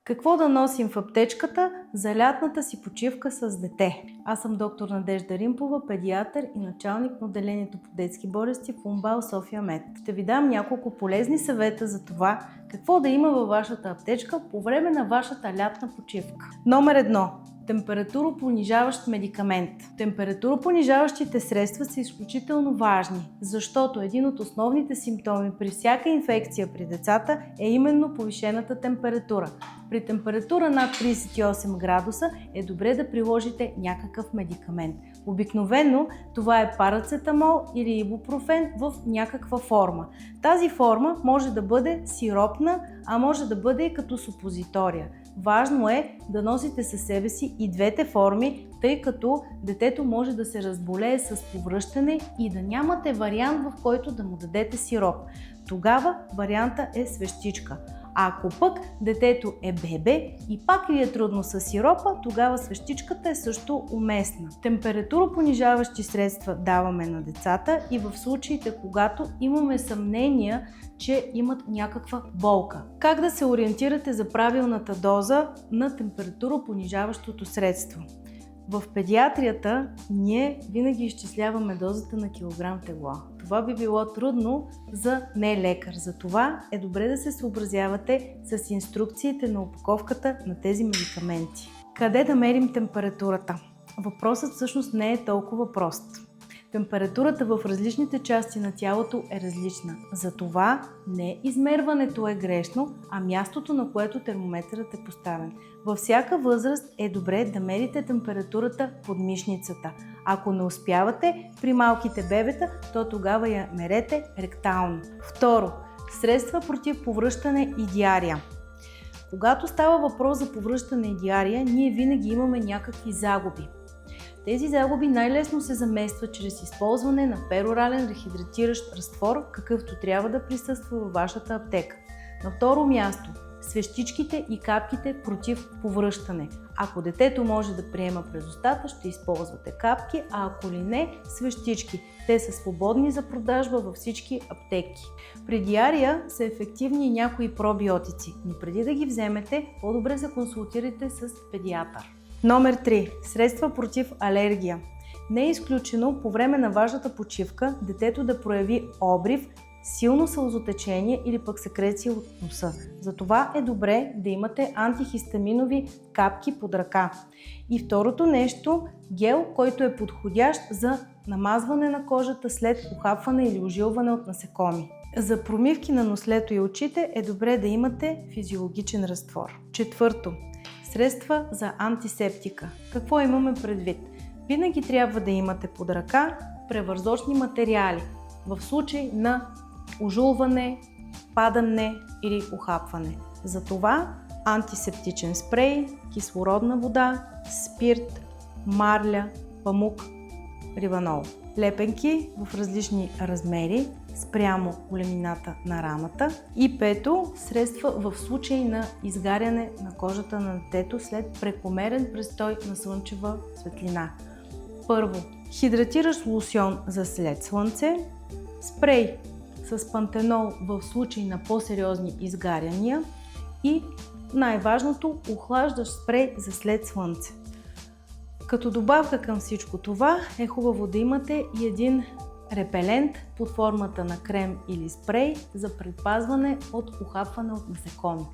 Какво да носим в аптечката за лятната си почивка с дете? Аз съм доктор Надежда Римпова, педиатър и началник на отделението по детски болести в УМБАЛ София Мед. Ще ви дам няколко полезни съвета за това какво да има във вашата аптечка по време на вашата лятна почивка. Номер 1. Температуропонижаващ медикамент. Температуропонижаващите средства са изключително важни, защото един от основните симптоми при всяка инфекция при децата е именно повишената температура. При температура над 38 градуса е добре да приложите някакъв медикамент. Обикновено това е парацетамол или ибупрофен в някаква форма. Тази форма може да бъде сиропна, а може да бъде и като супозитория. Важно е да носите със себе си и двете форми, тъй като детето може да се разболее с повръщане и да нямате вариант, в който да му дадете сироп. Тогава варианта е свещичка. А ако пък детето е бебе и пак ви е трудно с сиропа, тогава свещичката е също уместна. Температуропонижаващи средства даваме на децата и в случаите, когато имаме съмнения, че имат някаква болка. Как да се ориентирате за правилната доза на температуропонижаващото средство? В педиатрията ние винаги изчисляваме дозата на килограм тегло. Това би било трудно за не-лекар. Затова е добре да се съобразявате с инструкциите на опаковката на тези медикаменти. Къде да мерим температурата? Въпросът всъщност не е толкова прост. Температурата в различните части на тялото е различна. Затова не измерването е грешно, а мястото, на което термометърът е поставен. Във всяка възраст е добре да мерите температурата под мишницата. Ако не успявате при малките бебета, то тогава я мерете ректално. Второ, средства против повръщане и диария. Когато става въпрос за повръщане и диария, ние винаги имаме някакви загуби. Тези загуби най-лесно се заместват чрез използване на перорален рехидратиращ разтвор, какъвто трябва да присъства във вашата аптека. На второ място, свещичките и капките против повръщане. Ако детето може да приема през устата, ще използвате капки, а ако ли не, свещички. Те са свободни за продажба във всички аптеки. При диария са ефективни и някои пробиотици, но преди да ги вземете, по-добре се консултирайте с педиатър. Номер 3. Средства против алергия. Не е изключено по време на вашата почивка детето да прояви обрив, силно сълзотечение или пък секреция от носа. Затова е добре да имате антихистаминови капки под ръка. И второто нещо, гел, който е подходящ за намазване на кожата след ухапване или ожилване от насекоми. За промивки на нослето и очите е добре да имате физиологичен разтвор. Четвърто. Средства за антисептика. Какво имаме предвид? Винаги трябва да имате под ръка превързочни материали в случай на ожулване, падане или ухапване. Затова антисептичен спрей, кислородна вода, спирт, марля, памук, риванол. Лепенки в различни размери спрямо големината на раната. И пето, средства в случай на изгаряне на кожата на детето след прекомерен престой на слънчева светлина. Първо, хидратиращ лосьон за след слънце, спрей с пантенол в случай на по-сериозни изгаряния и най-важното, охлаждащ спрей за след слънце. Като добавка към всичко това е хубаво да имате и един репелент под формата на крем или спрей за предпазване от ухапване от насекоми.